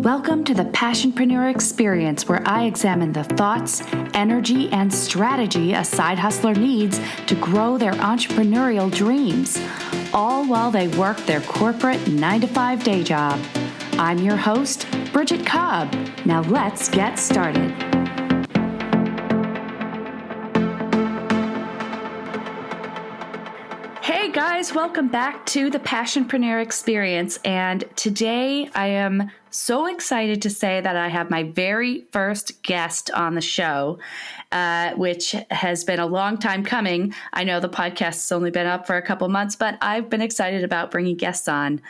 Welcome to the Passionpreneur experience, where I examine the thoughts, energy, and strategy a side hustler needs to grow their entrepreneurial dreams, all while they work their corporate 9-to-5 day job. I'm your host, Bridget Cobb. Now let's get started. Hey guys, welcome back to the Passionpreneur experience. And today I am so excited to say that I have my very first guest on the show, which has been a long time coming. I know the podcast has only been up for a couple months, but I've been excited about bringing guests on.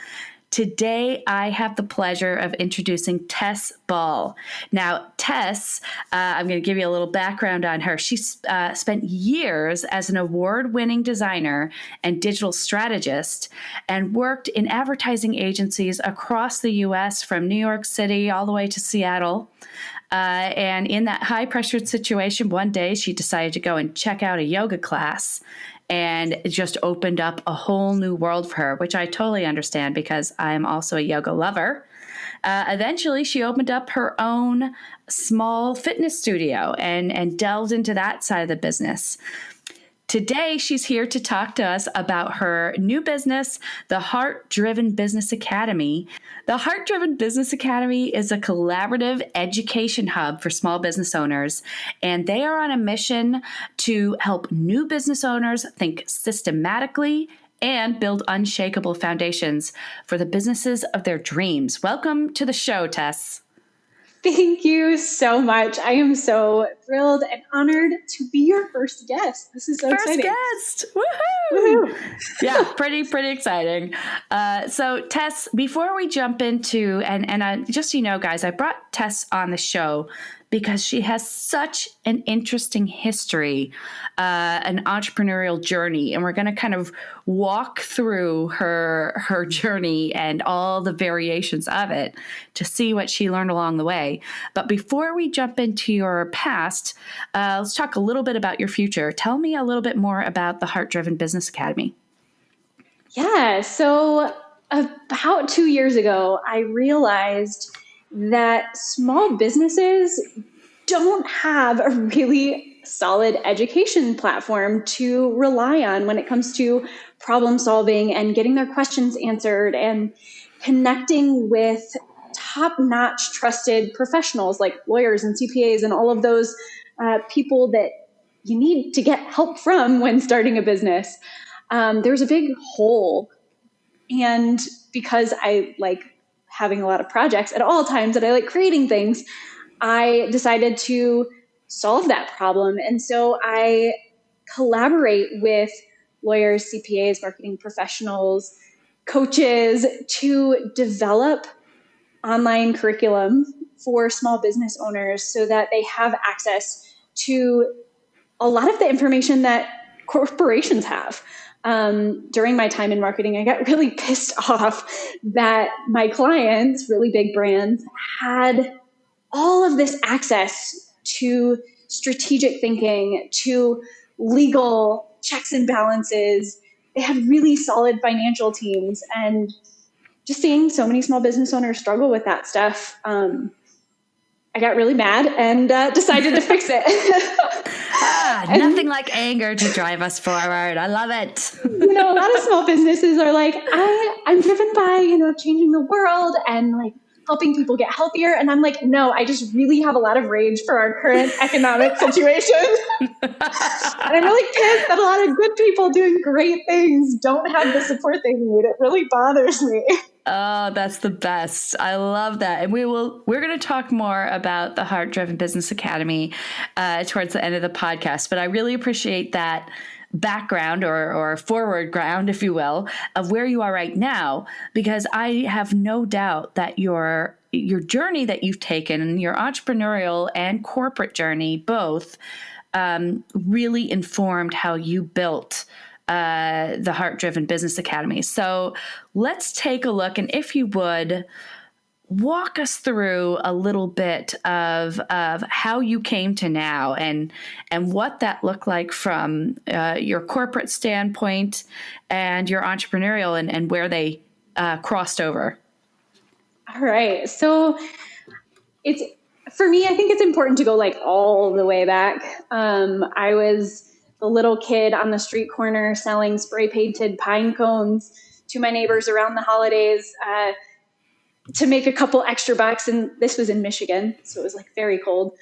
Today, I have the pleasure of introducing Tess Ball. Now, Tess, I'm going to give you a little background on her. She spent years as an award-winning designer and digital strategist and worked in advertising agencies across the U.S. from New York City all the way to Seattle. And in that high-pressured situation, one day she decided to go and check out a yoga class. And it just opened up a whole new world for her, which I totally understand because I'm also a yoga lover. Eventually, she opened up her own small fitness studio and delved into that side of the business. Today, she's here to talk to us about her new business, the Heart-Driven Business Academy. The Heart-Driven Business Academy is a collaborative education hub for small business owners, and they are on a mission to help new business owners think systematically and build unshakable foundations for the businesses of their dreams. Welcome to the show, Tess. Thank you so much. I am so thrilled and honored to be your first guest. This is so exciting. First guest! Woohoo! Yeah, pretty exciting. So Tess, before we jump into, and just so you know, guys, I brought Tess on the show because she has such an interesting history, an entrepreneurial journey. And we're going to kind of walk through her journey and all the variations of it to see what she learned along the way. But before we jump into your past, let's talk a little bit about your future. Tell me a little bit more about the Heart-Driven Business Academy. Yeah, so about 2 years ago, I realized that small businesses don't have a really solid education platform to rely on when it comes to problem solving and getting their questions answered and connecting with top-notch trusted professionals like lawyers and CPAs and all of those people that you need to get help from when starting a business. There's a big hole. And because I like having a lot of projects at all times and I like creating things, I decided to solve that problem. And so I collaborate with lawyers, CPAs, marketing professionals, coaches to develop online curriculum for small business owners so that they have access to a lot of the information that corporations have. During my time in marketing, I got really pissed off that my clients, really big brands, had all of this access to strategic thinking, to legal checks and balances. They had really solid financial teams, and just seeing so many small business owners struggle with that stuff, I got really mad and decided to fix it. Nothing like anger to drive us forward. I love it. A lot of small businesses are like, I'm driven by, changing the world and like helping people get healthier. And I'm like, no, I just really have a lot of rage for our current economic situation. And I'm really pissed that a lot of good people doing great things don't have the support they need. It really bothers me. Oh, that's the best. I love that. And we're going to talk more about the Heart-Driven Business Academy towards the end of the podcast. But I really appreciate that background or forward ground, if you will, of where you are right now, because I have no doubt that your journey that you've taken, your entrepreneurial and corporate journey, both really informed how you built the Heart-Driven Business Academy. So let's take a look, and if you would, walk us through a little bit of how you came to now and what that looked like from your corporate standpoint and your entrepreneurial and where they crossed over. All right. So it's, for me, I think it's important to go like all the way back. I was the little kid on the street corner selling spray painted pine cones to my neighbors around the holidays, to make a couple extra bucks. And this was in Michigan, so it was like very cold.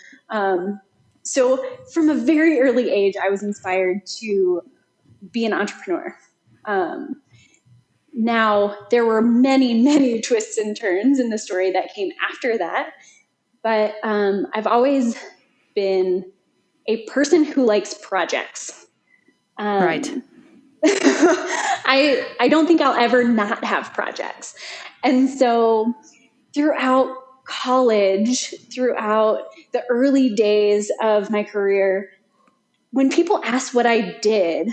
So from a very early age, I was inspired to be an entrepreneur. Now, there were many, many twists and turns in the story that came after that. But I've always been a person who likes projects. Right. I don't think I'll ever not have projects. And so throughout college, throughout the early days of my career, when people asked what I did,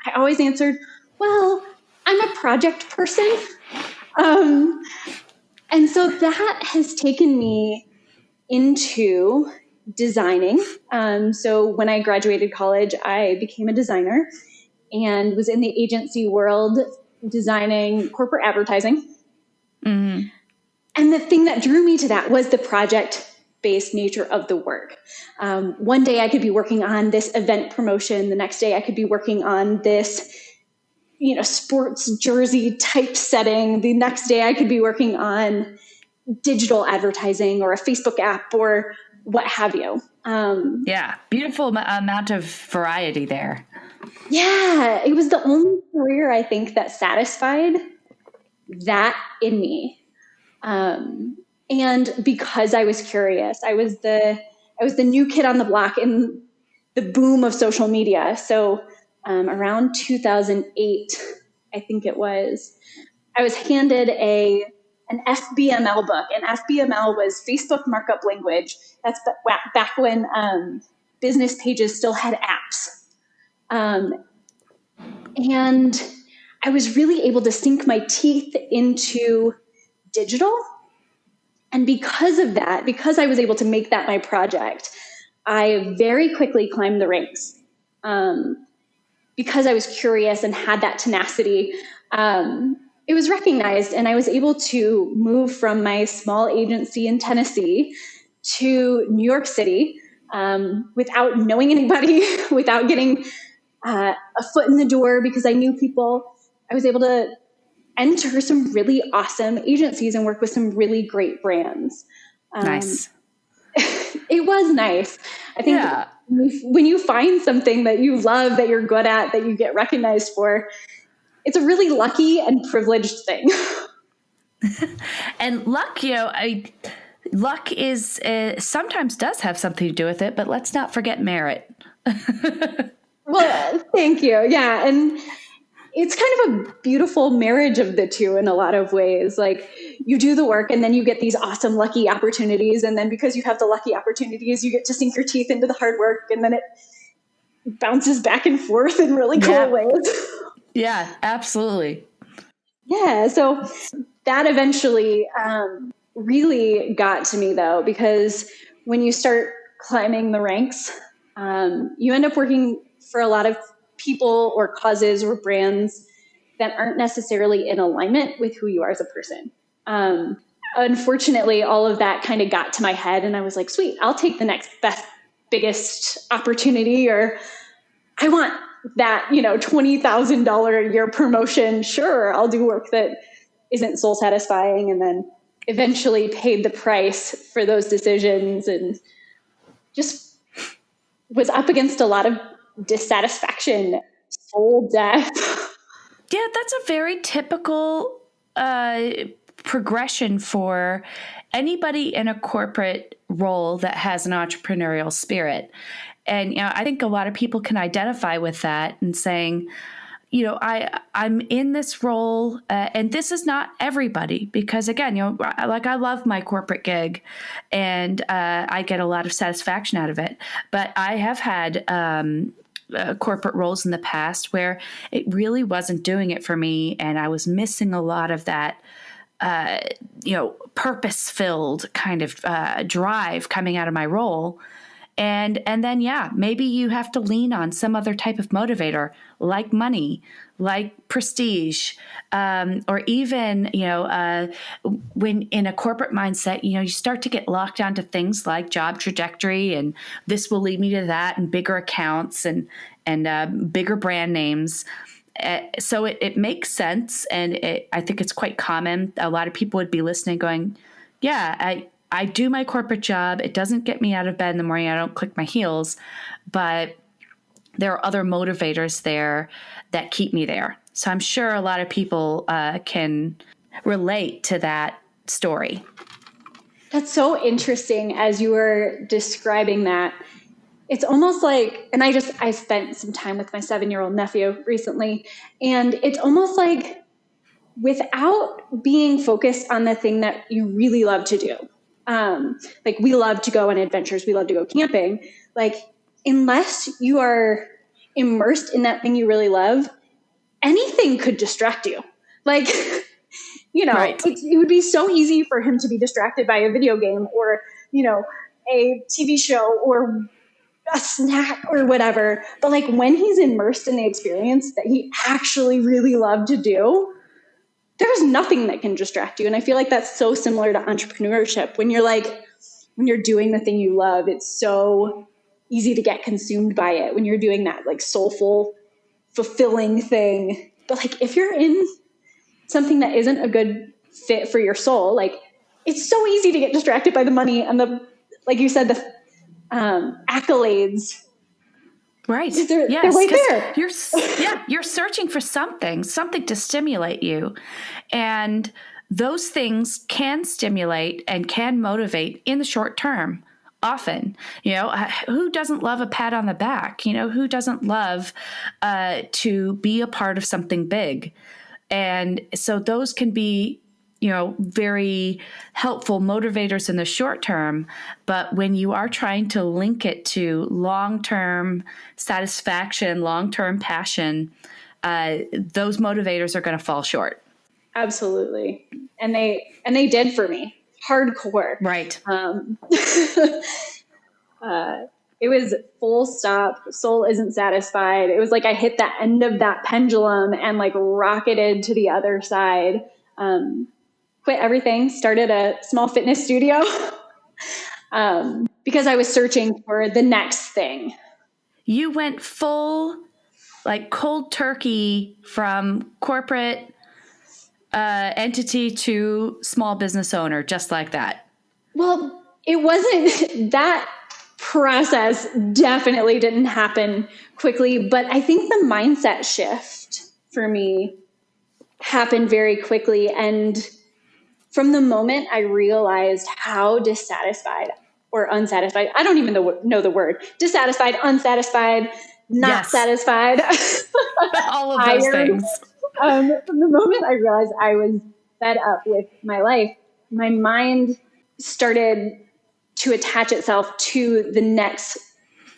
I always answered, well, I'm a project person. And so that has taken me into designing. So when I graduated college, I became a designer and was in the agency world designing corporate advertising. Mm-hmm. And the thing that drew me to that was the project-based nature of the work. One day I could be working on this event promotion. The next day I could be working on this, sports jersey type setting. The next day I could be working on digital advertising or a Facebook app or what have you. Yeah. Beautiful amount of variety there. Yeah. It was the only career I think that satisfied that in me. And because I was curious, I was the new kid on the block in the boom of social media. So, around 2008, I think it was, I was handed an FBML book, and FBML was Facebook markup language. That's back when, business pages still had apps. And I was really able to sink my teeth into digital. And because of that, because I was able to make that my project, I very quickly climbed the ranks. Because I was curious and had that tenacity, it was recognized, and I was able to move from my small agency in Tennessee to New York City without knowing anybody, without getting a foot in the door, because I knew people. I was able to enter some really awesome agencies and work with some really great brands. Nice. It was nice. I think when you find something that you love, that you're good at, that you get recognized for, it's a really lucky and privileged thing. And luck, luck is sometimes does have something to do with it, but let's not forget merit. Well, thank you. Yeah. And it's kind of a beautiful marriage of the two in a lot of ways. Like, you do the work and then you get these awesome, lucky opportunities. And then because you have the lucky opportunities, you get to sink your teeth into the hard work, and then it bounces back and forth in really cool ways. Yeah, absolutely. Yeah. So that eventually really got to me, though, because when you start climbing the ranks, you end up working for a lot of people or causes or brands that aren't necessarily in alignment with who you are as a person. Unfortunately, all of that kind of got to my head, and I was like, sweet, I'll take the next best, biggest opportunity, or I want that, $20,000 a year promotion. Sure, I'll do work that isn't soul satisfying, and then eventually paid the price for those decisions, and just was up against a lot of dissatisfaction, soul death. Yeah, that's a very typical progression for anybody in a corporate role that has an entrepreneurial spirit. And I think a lot of people can identify with that and saying, I'm in this role, and this is not everybody, because again, I love my corporate gig, and I get a lot of satisfaction out of it. But I have had corporate roles in the past where it really wasn't doing it for me, and I was missing a lot of that, purpose-filled kind of drive coming out of my role. And then, yeah, maybe you have to lean on some other type of motivator, like money, like prestige, or even, when in a corporate mindset, you start to get locked onto things like job trajectory, and this will lead me to that, and bigger accounts, and bigger brand names. So it makes sense, and I think it's quite common. A lot of people would be listening, going, "Yeah, I do my corporate job. It doesn't get me out of bed in the morning. I don't click my heels, but there are other motivators there that keep me there." So I'm sure a lot of people can relate to that story. That's so interesting as you were describing that. It's almost like, and I spent some time with my 7-year-old nephew recently, and it's almost like without being focused on the thing that you really love to do. Like we love to go on adventures. We love to go camping. Like unless you are immersed in that thing you really love, anything could distract you. Like, Right. it would be so easy for him to be distracted by a video game or, a TV show or a snack or whatever. But like when he's immersed in the experience that he actually really loved to do, there's nothing that can distract you. And I feel like that's so similar to entrepreneurship. When you're doing the thing you love, it's so easy to get consumed by it when you're doing that like soulful, fulfilling thing. But like if you're in something that isn't a good fit for your soul, like it's so easy to get distracted by the money and like you said, the accolades. Right. They're right there. You're searching for something to stimulate you. And those things can stimulate and can motivate in the short term. Often, who doesn't love a pat on the back? Who doesn't love to be a part of something big? And so those can be, very helpful motivators in the short term. But when you are trying to link it to long-term satisfaction, long-term passion, those motivators are going to fall short. Absolutely. And they did for me. Hardcore. Right. It was full stop. Soul isn't satisfied. It was like I hit the end of that pendulum and like rocketed to the other side. Quit everything, started a small fitness studio because I was searching for the next thing. You went full, like cold turkey from corporate entity to small business owner, just like that. Well, it wasn't that process definitely didn't happen quickly, but I think the mindset shift for me happened very quickly. And from the moment I realized how dissatisfied or unsatisfied, I don't even know the word, dissatisfied, unsatisfied, not satisfied. All of those things. From the moment I realized I was fed up with my life, my mind started to attach itself to the next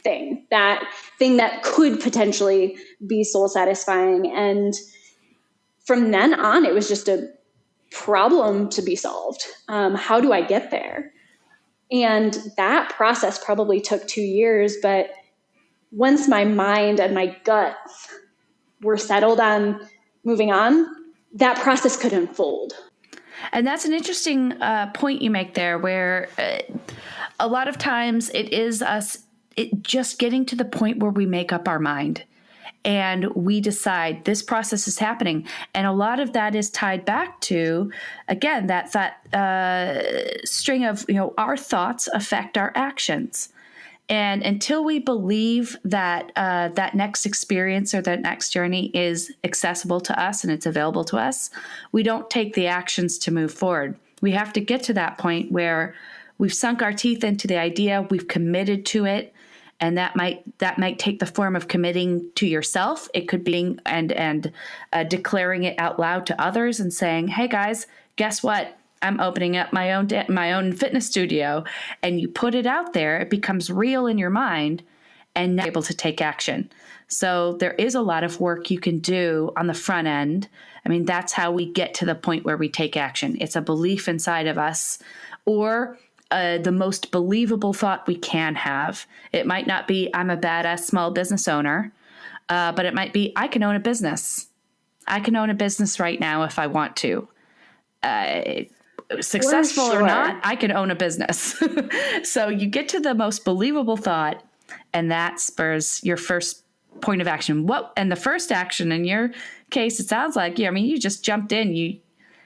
thing, that thing that could potentially be soul satisfying. And from then on, it was just a problem to be solved. How do I get there? And that process probably took 2 years. But once my mind and my gut were settled on moving on, that process could unfold. And that's an interesting point you make there, where a lot of times it is us just getting to the point where we make up our mind and we decide this process is happening. And a lot of that is tied back to, again, that string of, our thoughts affect our actions. And until we believe that that next experience or that next journey is accessible to us and it's available to us, we don't take the actions to move forward. We have to get to that point where we've sunk our teeth into the idea, we've committed to it, and that might take the form of committing to yourself. It could be and declaring it out loud to others and saying, "Hey guys, guess what? I'm opening up my own fitness studio." And you put it out there, it becomes real in your mind, and now you're able to take action. So there is a lot of work you can do on the front end. I mean, that's how we get to the point where we take action. It's a belief inside of us, or the most believable thought we can have. It might not be, I'm a badass small business owner, but it might be, I can own a business. I can own a business right now if I want to. Successful or not, I can own a business. So you get to the most believable thought, and that spurs your first point of action. And the first action in your case, it sounds like, you just jumped in.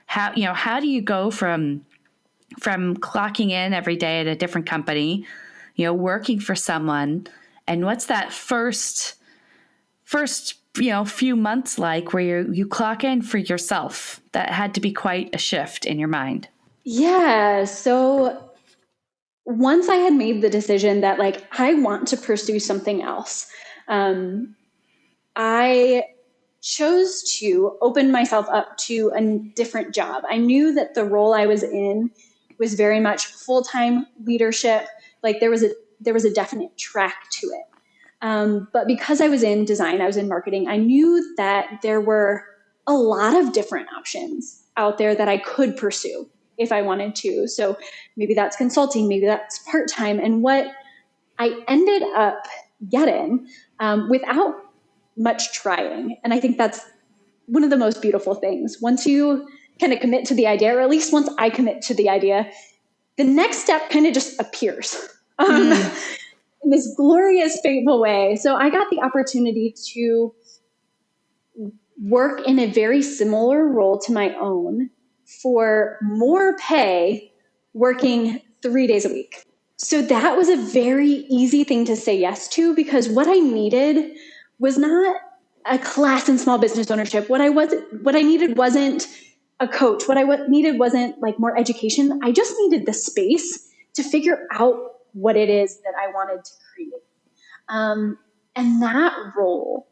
How do you go from clocking in every day at a different company, working for someone, and what's that first few months like where you clock in for yourself? That had to be quite a shift in your mind. Yeah. So once I had made the decision that like, I want to pursue something else, I chose to open myself up to a different job. I knew that the role I was in was very much full-time leadership. Like there was a definite track to it. But because I was in design, I was in marketing, I knew that there were a lot of different options out there that I could pursue if I wanted to. So maybe that's consulting, maybe that's part-time. And what I ended up getting without much trying, and I think that's one of the most beautiful things. Once you kind of commit to the idea, or at least once I commit to the idea, the next step kind of just appears. In this glorious, fateful way. So I got the opportunity to work in a very similar role to my own for more pay, working 3 days a week. So that was a very easy thing to say yes to, because what I needed was not a class in small business ownership. What I needed wasn't a coach. What I needed wasn't like more education. I just needed the space to figure out what it is that I wanted to create. And that role,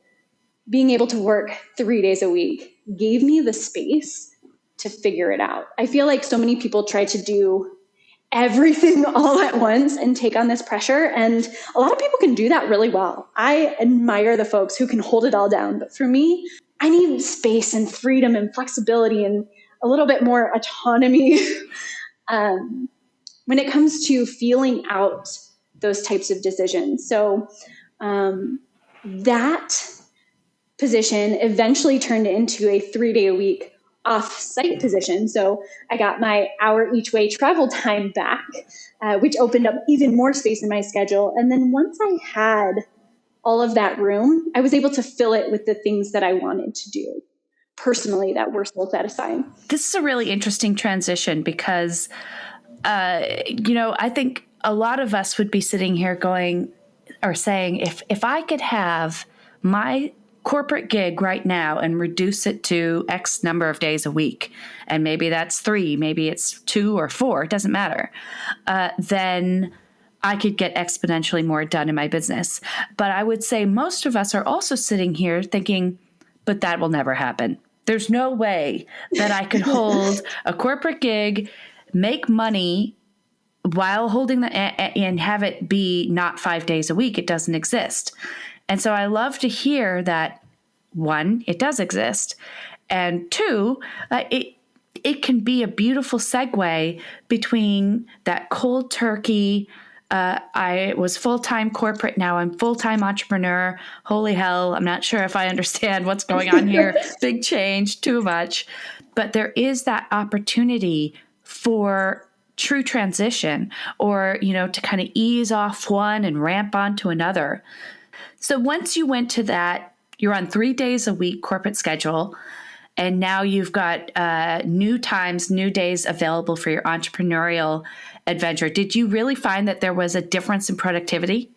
being able to work 3 days a week, gave me the space to figure it out. I feel like so many people try to do everything all at once and take on this pressure. And a lot of people can do that really well. I admire the folks who can hold it all down. But for me, I need space and freedom and flexibility and a little bit more autonomy when it comes to feeling out those types of decisions. So that position eventually turned into a 3-day-a-week off-site position. So I got my hour each way travel time back, which opened up even more space in my schedule. And then once I had all of that room, I was able to fill it with the things that I wanted to do personally that were soul satisfying. This is a really interesting transition because, I think a lot of us would be sitting here going or saying, if I could have my corporate gig right now and reduce it to X number of days a week, and maybe that's 3, maybe it's 2 or 4, it doesn't matter, then I could get exponentially more done in my business. But I would say most of us are also sitting here thinking, but that will never happen. There's no way that I could hold a corporate gig, make money while holding and have it be not 5 days a week. It doesn't exist. And so I love to hear that, 1, it does exist, and 2, it can be a beautiful segue between that cold turkey. I was full-time corporate. Now I'm full-time entrepreneur. Holy hell. I'm not sure if I understand what's going on here. Big change, too much. But there is that opportunity for true transition, or, to kind of ease off one and ramp onto another. So once you went to that, you're on 3 days a week corporate schedule, and now you've got new times, new days available for your entrepreneurial adventure. Did you really find that there was a difference in productivity?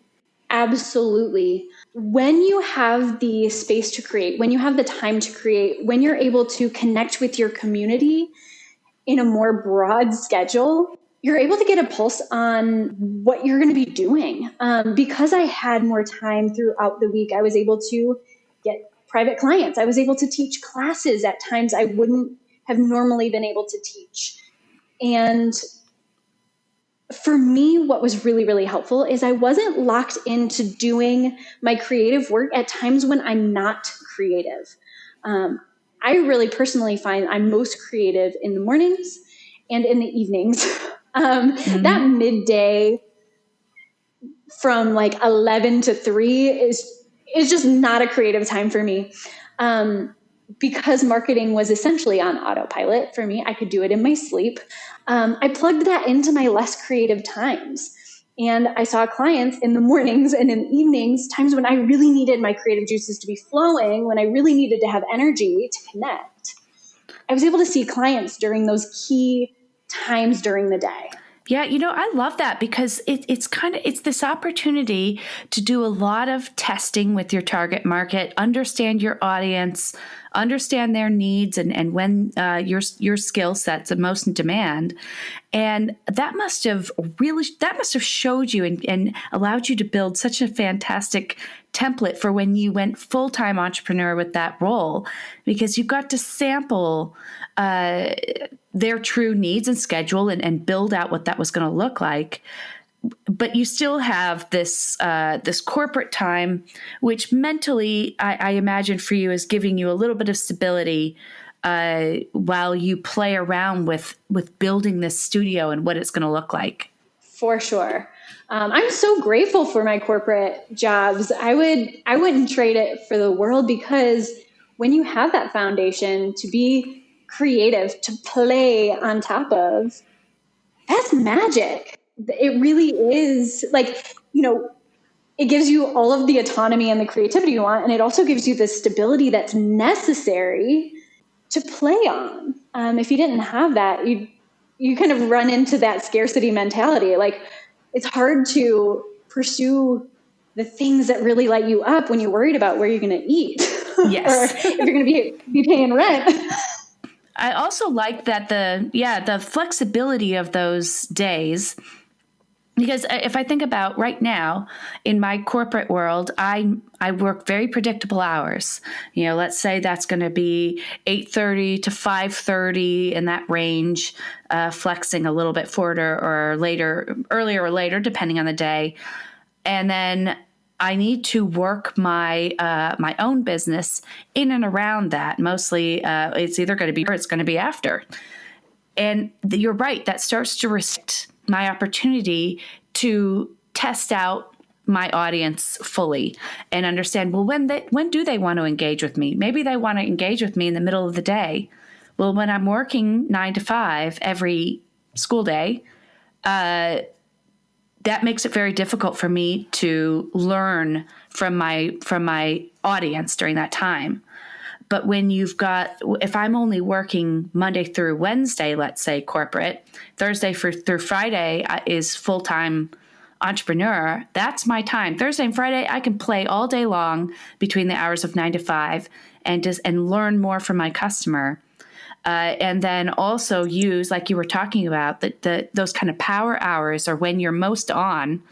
Absolutely. When you have the space to create, when you have the time to create, when you're able to connect with your community in a more broad schedule, you're able to get a pulse on what you're going to be doing. Because I had more time throughout the week, I was able to get private clients. I was able to teach classes at times I wouldn't have normally been able to teach. And for me, what was really, really helpful is I wasn't locked into doing my creative work at times when I'm not creative. I really personally find I'm most creative in the mornings and in the evenings. That midday from like 11 to 3 is just not a creative time for me. Because marketing was essentially on autopilot for me, I could do it in my sleep. I plugged that into my less creative times. And I saw clients in the mornings and in the evenings, times when I really needed my creative juices to be flowing, when I really needed to have energy to connect. I was able to see clients during those key times during the day. Yeah, I love that because it's this opportunity to do a lot of testing with your target market, understand your audience, understand their needs, and when your skill sets are most in demand. And that must have showed you and allowed you to build such a fantastic template for when you went full-time entrepreneur with that role, because you got to sample their true needs and schedule and build out what that was going to look like. But you still have this corporate time, which mentally, I imagine for you is giving you a little bit of stability while you play around with building this studio and what it's going to look like. For sure. I'm so grateful for my corporate jobs. I wouldn't trade it for the world, because when you have that foundation to be creative, to play on top of, that's magic. It really is. Like, it gives you all of the autonomy and the creativity you want. And it also gives you the stability that's necessary to play on. If you didn't have that, you kind of run into that scarcity mentality. Like, it's hard to pursue the things that really light you up when you're worried about where you're going to eat. Yes. Or if you're going to be paying rent. I also like that the flexibility of those days, because if I think about right now in my corporate world, I work very predictable hours. Let's say that's going to be 8:30 to 5:30 in that range, flexing a little bit forward or later, earlier or later, depending on the day. And then I need to work my my own business in and around that. Mostly, it's either going to be or it's going to be after. And you're right. That starts to restrict my opportunity to test out my audience fully and understand, well, when do they want to engage with me? Maybe they want to engage with me in the middle of the day. Well, when I'm working 9 to 5 every school day, that makes it very difficult for me to learn from my audience during that time. But when if I'm only working Monday through Wednesday, let's say corporate, Thursday through Friday is full-time entrepreneur, that's my time. Thursday and Friday, I can play all day long between the hours of 9 to 5 and learn more from my customer. And then also use, like you were talking about, those kind of power hours are when you're most on,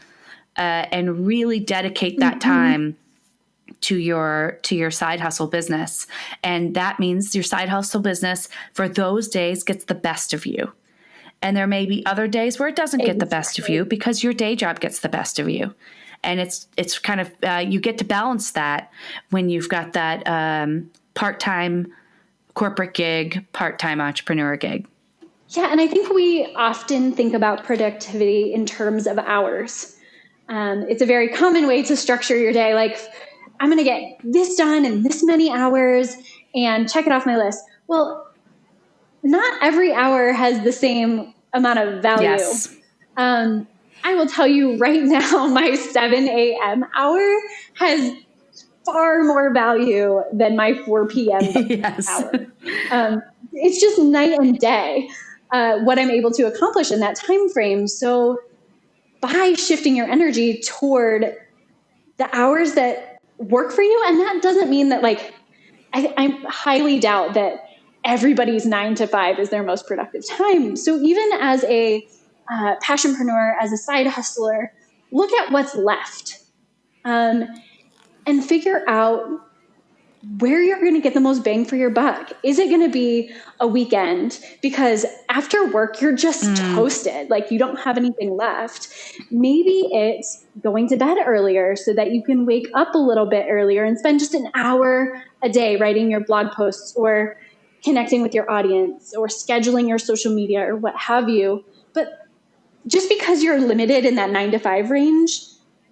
and really dedicate that time to your side hustle business. And that means your side hustle business for those days gets the best of you. And there may be other days where it doesn't get the best of you because your day job gets the best of you. And it's kind of, you get to balance that when you've got that part-time corporate gig, part-time entrepreneur gig. Yeah. And I think we often think about productivity in terms of hours. It's a very common way to structure your day. Like, I'm going to get this done in this many hours and check it off my list. Well, not every hour has the same amount of value. Yes. I will tell you right now, my 7 a.m. hour has far more value than my 4 p.m. Yes. hour. It's just night and day what I'm able to accomplish in that time frame. So by shifting your energy toward the hours that work for you, and that doesn't mean that, like, I highly doubt that everybody's 9 to 5 is their most productive time. So even as a passionpreneur, as a side hustler, look at what's left and figure out where you're going to get the most bang for your buck. Is it going to be a weekend? Because after work, you're just toasted. Like, you don't have anything left. Maybe it's going to bed earlier so that you can wake up a little bit earlier and spend just an hour a day writing your blog posts or connecting with your audience or scheduling your social media or what have you. But just because you're limited in that 9 to 5 range,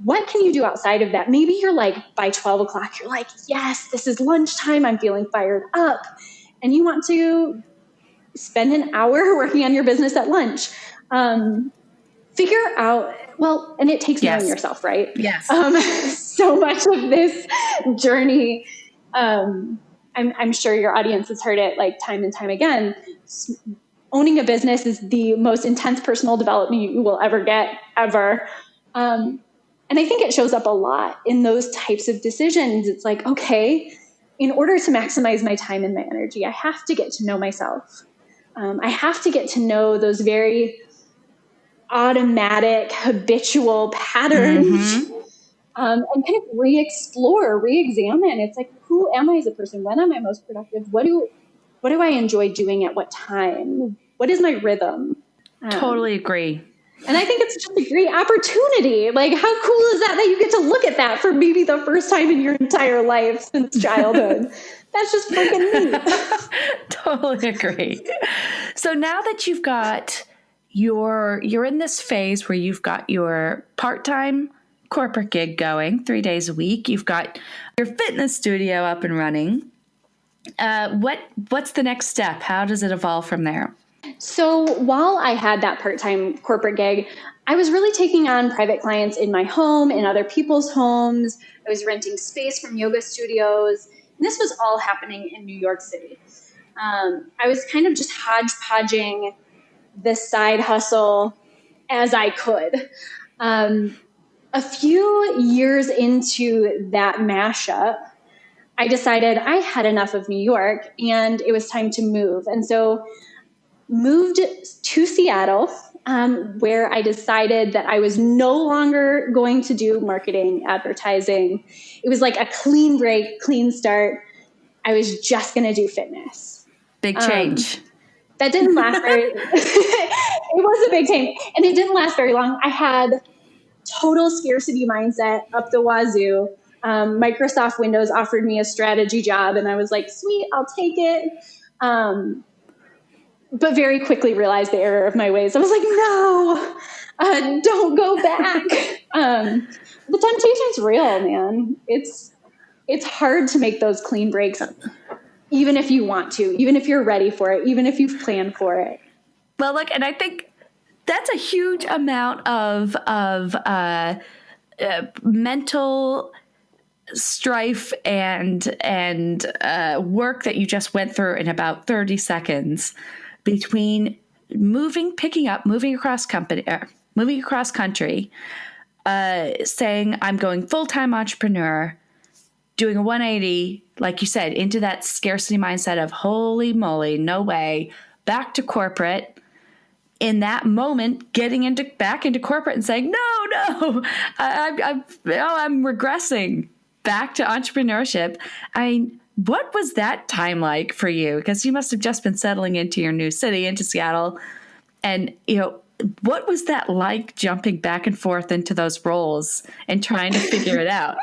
what can you do outside of that? Maybe you're like, by 12 o'clock, you're like, yes, this is lunchtime. I'm feeling fired up. And you want to spend an hour working on your business at lunch. Figure out, well, and it takes knowing yourself, right? Yes. So much of this journey, I'm sure your audience has heard it like time and time again. Owning a business is the most intense personal development you will ever get, ever. And I think it shows up a lot in those types of decisions. It's like, okay, in order to maximize my time and my energy, I have to get to know myself. I have to get to know those very automatic, habitual patterns, and kind of re-examine. It's like, who am I as a person? When am I most productive? What do I enjoy doing at what time? What is my rhythm? Totally agree. And I think it's just a great opportunity. Like, how cool is that you get to look at that for maybe the first time in your entire life since childhood? That's just freaking neat. Totally agree. So now that you've got you're in this phase where you've got your part-time corporate gig going 3 days a week, you've got your fitness studio up and running. What's the next step? How does it evolve from there? So while I had that part-time corporate gig, I was really taking on private clients in my home, in other people's homes. I was renting space from yoga studios. And this was all happening in New York City. I was kind of just hodgepodging this side hustle as I could. A few years into that mashup, I decided I had enough of New York and it was time to move. And so moved to Seattle, where I decided that I was no longer going to do marketing, advertising. It was like a clean break, clean start. I was just going to do fitness. Big change. That didn't last very, it was a big change. And it didn't last very long. I had total scarcity mindset up the wazoo. Microsoft Windows offered me a strategy job and I was like, sweet, I'll take it. But very quickly realized the error of my ways. I was like, no, don't go back. The temptation's real, man. It's hard to make those clean breaks, even if you want to, even if you're ready for it, even if you've planned for it. Well, look, and I think that's a huge amount of mental strife and work that you just went through in about 30 seconds between moving across country, saying I'm going full-time entrepreneur, doing a 180, like you said, into that scarcity mindset of holy moly, no way, back to corporate. In that moment, getting back into corporate and saying, no, I'm regressing back to entrepreneurship. I mean, what was that time like for you? Because you must have just been settling into your new city, into Seattle. And, what was that like jumping back and forth into those roles and trying to figure it out?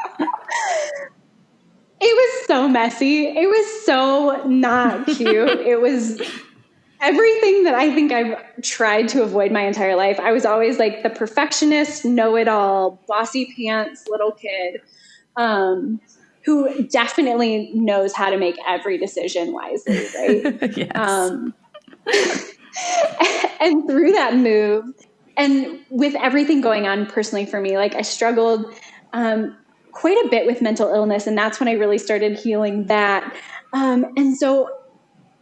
It was so messy. It was so not cute. It was everything that I think I've tried to avoid my entire life. I was always like the perfectionist, know-it-all, bossy pants little kid, who definitely knows how to make every decision wisely, right? Yes. And through that move, and with everything going on personally for me, like I struggled quite a bit with mental illness, and that's when I really started healing that. And so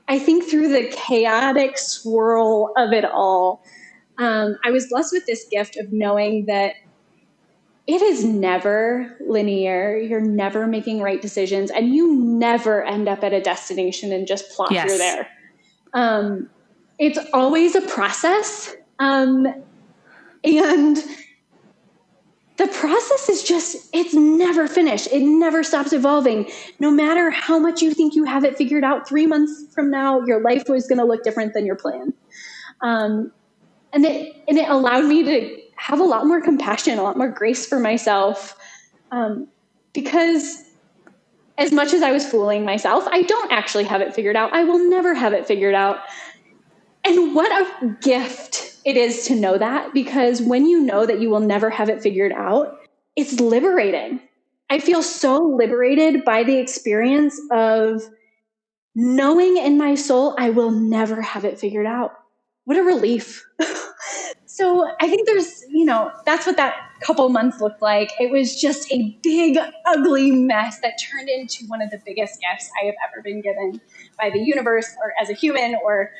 I think through the chaotic swirl of it all, I was blessed with this gift of knowing that it is never linear. You're never making right decisions, and you never end up at a destination and just plop, you're there. It's always a process. And the process is it's never finished. It never stops evolving. No matter how much you think you have it figured out, 3 months from now, your life was going to look different than your plan. And it allowed me to have a lot more compassion, a lot more grace for myself. Because as much as I was fooling myself, I don't actually have it figured out. I will never have it figured out. And what a gift it is to know that, because when you know that you will never have it figured out, it's liberating. I feel so liberated by the experience of knowing in my soul I will never have it figured out. What a relief. So I think there's, that's what that couple months looked like. It was just a big, ugly mess that turned into one of the biggest gifts I have ever been given by the universe, or as a human, or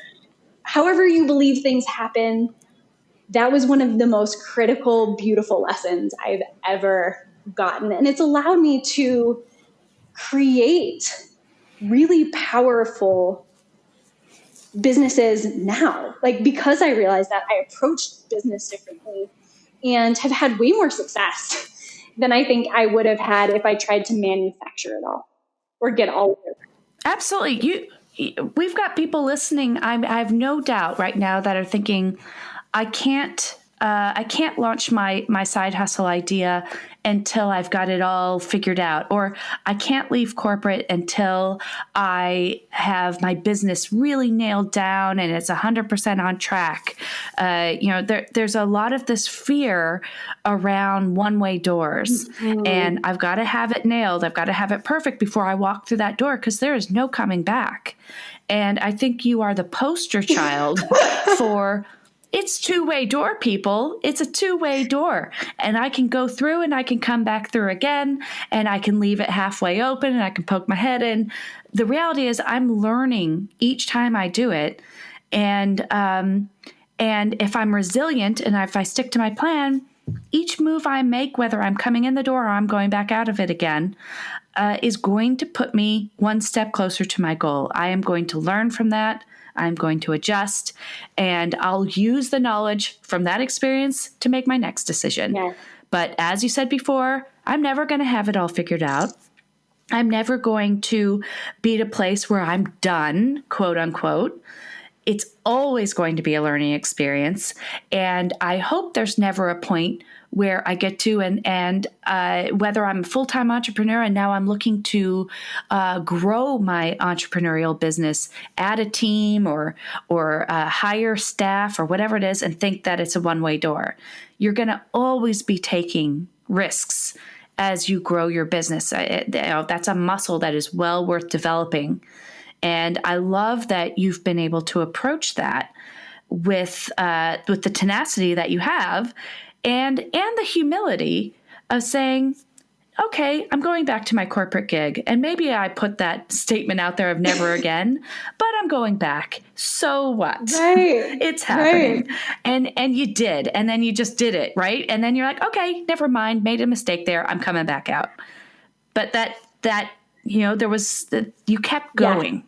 however you believe things happen. That was one of the most critical, beautiful lessons I've ever gotten. And it's allowed me to create really powerful businesses now. Like, because I realized that, I approached business differently and have had way more success than I think I would have had if I tried to manufacture it all or get all of it. Absolutely. We've got people listening. I have no doubt right now that are thinking, I can't launch my side hustle idea until I've got it all figured out, or I can't leave corporate until I have my business really nailed down and it's 100% on track. There's a lot of this fear around one-way doors, and I've got to have it nailed. I've got to have it perfect before I walk through that door, because there is no coming back. And I think you are the poster child for, it's two-way door, people. It's a two-way door. And I can go through and I can come back through again, and I can leave it halfway open and I can poke my head in. The reality is I'm learning each time I do it. And if I'm resilient and if I stick to my plan, each move I make, whether I'm coming in the door or I'm going back out of it again, is going to put me one step closer to my goal. I am going to learn from that. I'm going to adjust, and I'll use the knowledge from that experience to make my next decision. Yeah. But as you said before, I'm never going to have it all figured out. I'm never going to be at a place where I'm done, quote unquote. It's always going to be a learning experience. And I hope there's never a point where I get to, and whether I'm a full-time entrepreneur and now I'm looking to grow my entrepreneurial business, add a team or hire staff or whatever it is, and think that it's a one-way door. You're going to always be taking risks as you grow your business. That's a muscle that is well worth developing. And I love that you've been able to approach that with the tenacity that you have, and the humility of saying, okay, I'm going back to my corporate gig. And maybe I put that statement out there of never again, but I'm going back. So what? Right. It's happening. Right. And you did. And then you just did it, right? And then you're like, okay, never mind. Made a mistake there. I'm coming back out. But that there was, you kept going. Yeah.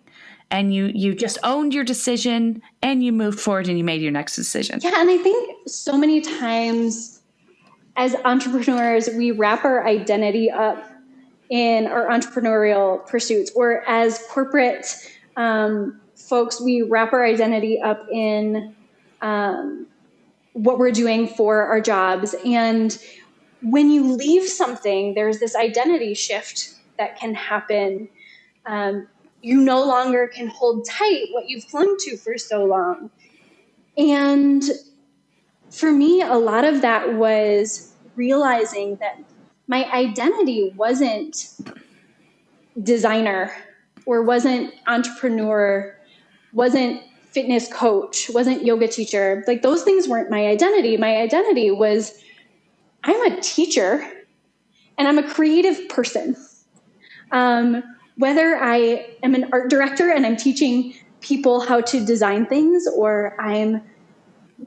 And you just owned your decision, and you moved forward and you made your next decision. Yeah. And I think so many times as entrepreneurs, we wrap our identity up in our entrepreneurial pursuits, or as corporate folks, we wrap our identity up in what we're doing for our jobs. And when you leave something, there's this identity shift that can happen. You no longer can hold tight what you've clung to for so long. And for me, a lot of that was realizing that my identity wasn't designer, or wasn't entrepreneur, wasn't fitness coach, wasn't yoga teacher. Like, those things weren't my identity. My identity was, I'm a teacher and I'm a creative person. Whether I am an art director and I'm teaching people how to design things, or I'm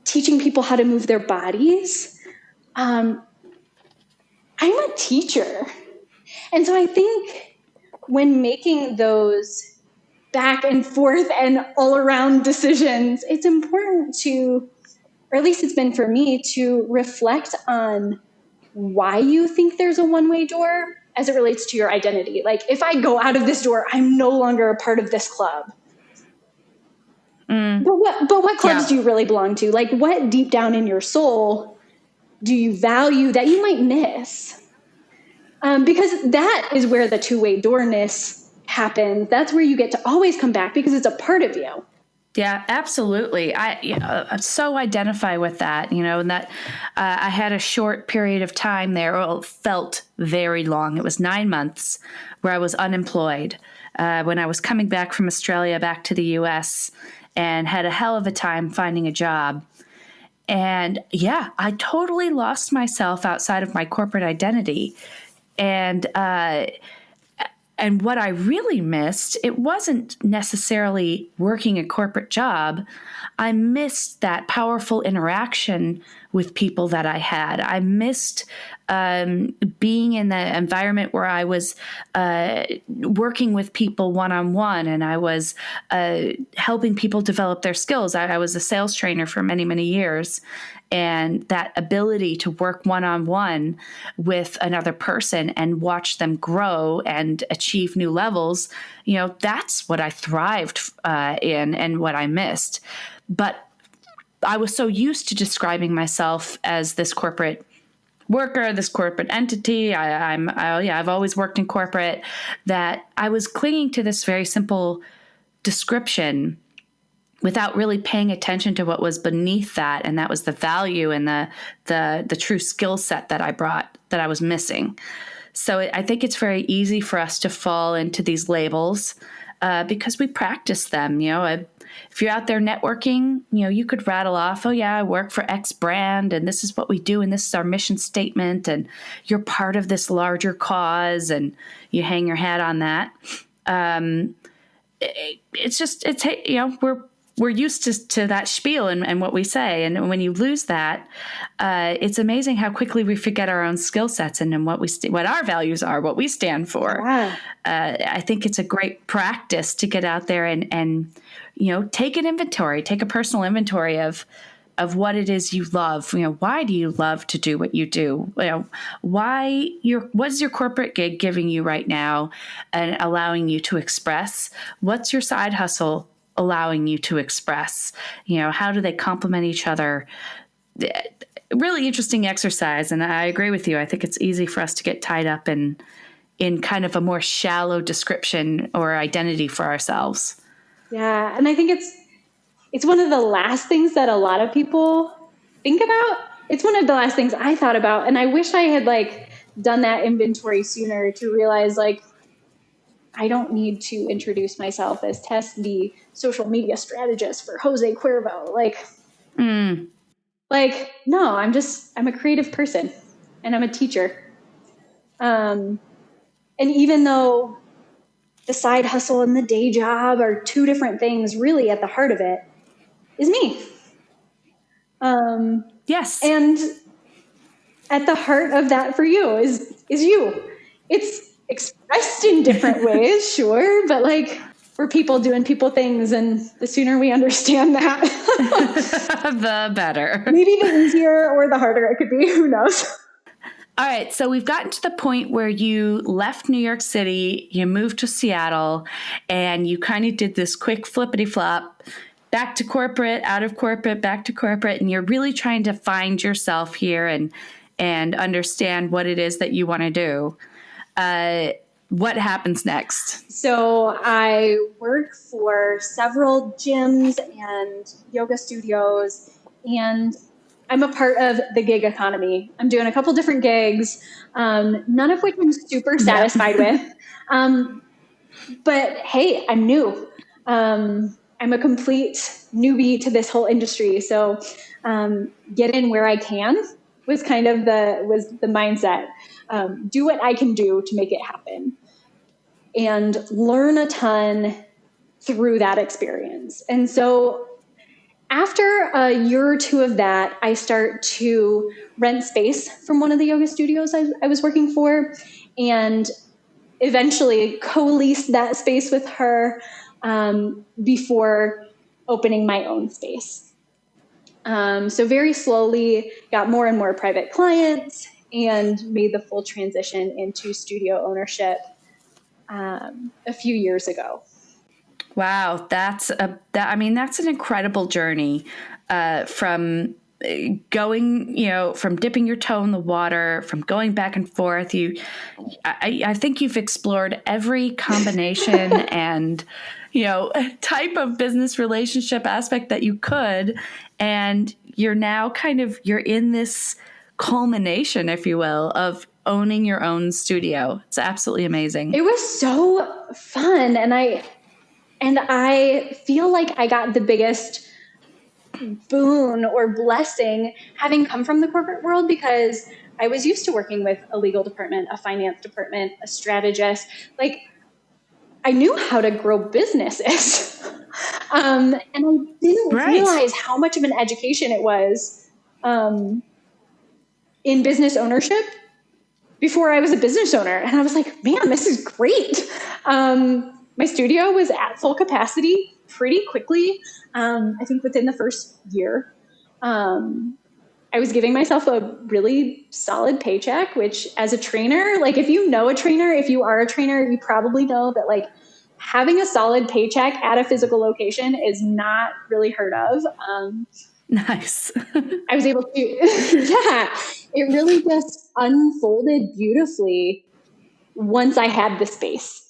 teaching people how to move their bodies, I'm a teacher. And so I think when making those back and forth and all around decisions, it's important to, or at least it's been for me, to reflect on why you think there's a one-way door as it relates to your identity. Like, if I go out of this door, I'm no longer a part of this club. But what clubs do you really belong to? Like, what deep down in your soul do you value that you might miss? Because that is where the two-way doorness happens. That's where you get to always come back, because it's a part of you. Yeah, absolutely. I so identify with that, and that I had a short period of time there. Well, it felt very long. It was 9 months where I was unemployed when I was coming back from Australia back to the US and had a hell of a time finding a job. And yeah, I totally lost myself outside of my corporate identity. And what I really missed, it wasn't necessarily working a corporate job. I missed that powerful interaction with people that I had. I missed being in the environment where I was working with people one on one, and I was helping people develop their skills. I was a sales trainer for many, many years. And that ability to work one on one with another person and watch them grow and achieve new levels, that's what I thrived in and what I missed. But I was so used to describing myself as this corporate worker, this corporate entity. I've always worked in corporate, that I was clinging to this very simple description without really paying attention to what was beneath that, and that was the value and the true skill set that I brought that I was missing. So I think it's very easy for us to fall into these labels because we practice them. If you're out there networking, you could rattle off, oh yeah, I work for X brand, and this is what we do, and this is our mission statement, and you're part of this larger cause, and you hang your hat on that. We're used to that spiel and what we say. And when you lose that, it's amazing how quickly we forget our own skill sets and what our values are, what we stand for. Yeah. I think it's a great practice to get out there and take an inventory, take a personal inventory of what it is you love. Why do you love to do what you do? What's your corporate gig giving you right now and allowing you to express? What's your side hustle allowing you to express? How do they complement each other? Really interesting exercise. And I agree with you. I think it's easy for us to get tied up in kind of a more shallow description or identity for ourselves. Yeah. And I think it's one of the last things that a lot of people think about. It's one of the last things I thought about. And I wish I had done that inventory sooner to realize I don't need to introduce myself as Tess, the social media strategist for Jose Cuervo. No, I'm a creative person and I'm a teacher. And even though the side hustle and the day job are two different things, really at the heart of it is me. Yes. And at the heart of that for you is you. It's expressed in different ways, sure, but we're people doing people things, and the sooner we understand that, the better. Maybe the easier or the harder it could be, who knows? All right, so we've gotten to the point where you left New York City, you moved to Seattle, and you kind of did this quick flippity flop, back to corporate, out of corporate, back to corporate, and you're really trying to find yourself here and understand what it is that you want to do. What happens next? So I work for several gyms and yoga studios, and I'm a part of the gig economy. I'm doing a couple different gigs, none of which I'm super satisfied with. But hey, I'm new. I'm a complete newbie to this whole industry. So get in where I can was kind of the mindset. Do what I can do to make it happen and learn a ton through that experience. And so after a year or two of that, I start to rent space from one of the yoga studios I was working for, and eventually co-lease that space with her before opening my own space. So very slowly got more and more private clients and made the full transition into studio ownership a few years ago. Wow, that's an incredible journey from going, from dipping your toe in the water, from going back and forth. I think you've explored every combination and type of business relationship aspect that you could. And you're now you're in this culmination, if you will, of owning your own studio. It's absolutely amazing. It was so fun. And I feel like I got the biggest boon or blessing having come from the corporate world, because I was used to working with a legal department, a finance department, a strategist. Like, I knew how to grow businesses. And I didn't realize how much of an education it was in business ownership before I was a business owner. And I was like, man, this is great. My studio was at full capacity pretty quickly. I think within the first year. I was giving myself a really solid paycheck, which as a trainer, like if you know a trainer, if you are a trainer, you probably know that like having a solid paycheck at a physical location is not really heard of. Nice. I was able to, yeah, it really just unfolded beautifully once I had the space.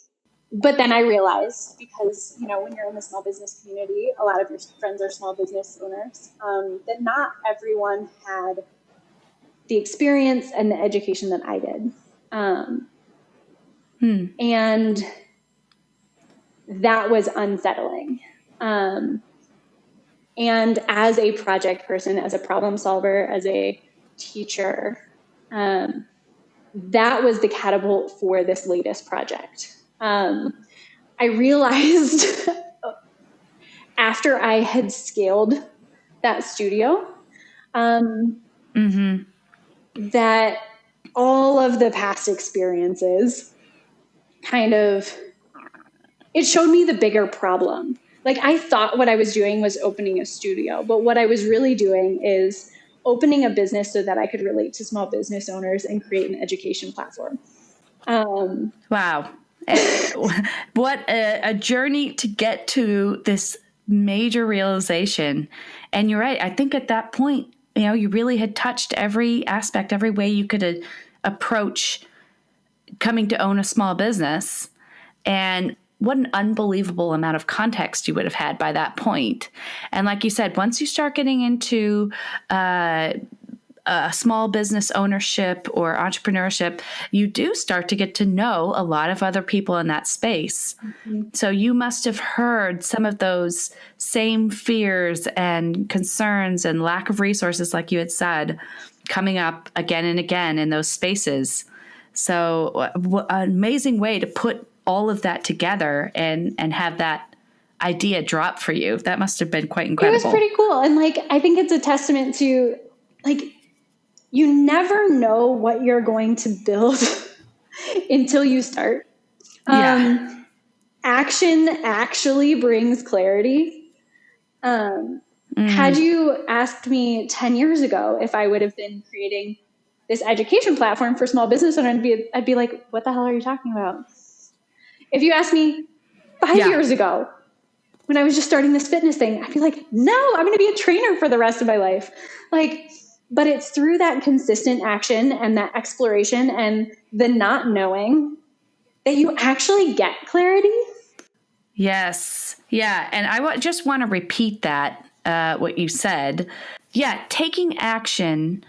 But then I realized, because, when you're in the small business community, a lot of your friends are small business owners, that not everyone had the experience and the education that I did. And that was unsettling. And as a project person, as a problem solver, as a teacher, that was the catapult for this latest project. I realized after I had scaled that studio, that all of the past experiences it showed me the bigger problem. Like, I thought what I was doing was opening a studio, but what I was really doing is opening a business so that I could relate to small business owners and create an education platform. Wow. What a journey to get to this major realization. And you're right. I think at that point, you really had touched every aspect, every way you could approach coming to own a small business. And what an unbelievable amount of context you would have had by that point. And like you said, once you start getting into small business ownership or entrepreneurship, you do start to get to know a lot of other people in that space. So you must have heard some of those same fears and concerns and lack of resources, like you had said, coming up again and again in those spaces. So an amazing way to put all of that together and have that idea drop for you. That must have been quite incredible. It was pretty cool. And I think it's a testament to you never know what you're going to build until you start. Yeah. Action actually brings clarity. Had you asked me 10 years ago if I would have been creating this education platform for small business owners, I'd be like, what the hell are you talking about? If you asked me 5 years ago, when I was just starting this fitness thing, I'd be like, no, I'm going to be a trainer for the rest of my life. But it's through that consistent action and that exploration and the not knowing that you actually get clarity. Yes. Yeah. And I just want to repeat that, what you said. Yeah. Taking action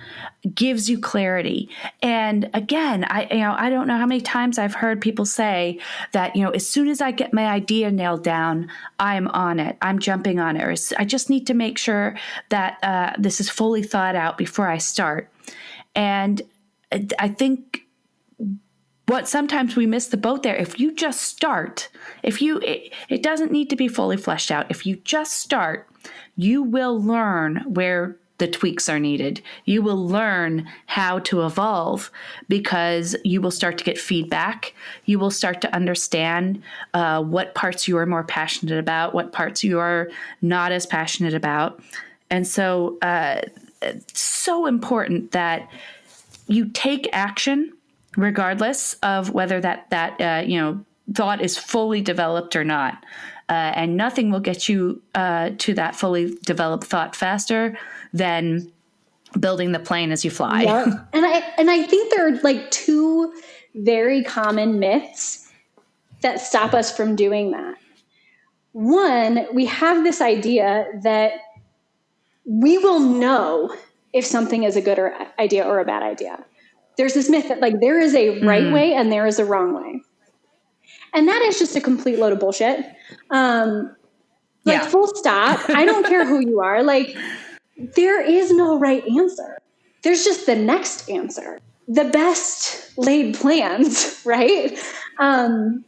gives you clarity. And again, I don't know how many times I've heard people say that, as soon as I get my idea nailed down, I'm on it. I'm jumping on it. Or I just need to make sure that this is fully thought out before I start. And I think sometimes we miss the boat there. If you just start, it doesn't need to be fully fleshed out. If you just start, you will learn where the tweaks are needed. You will learn how to evolve because you will start to get feedback. You will start to understand what parts you are more passionate about, what parts you are not as passionate about. And so it's so important that you take action regardless of whether that thought is fully developed or not. And nothing will get you to that fully developed thought faster than building the plane as you fly. Yep. And I think there are two very common myths that stop us from doing that. one, we have this idea that we will know if something is a good idea or a bad idea. There's this myth that like there is a right way and there is a wrong way. And that is just a complete load of bullshit. Full stop. I don't care who you are. Like, there is no right answer. There's just the next answer. The best laid plans, right? And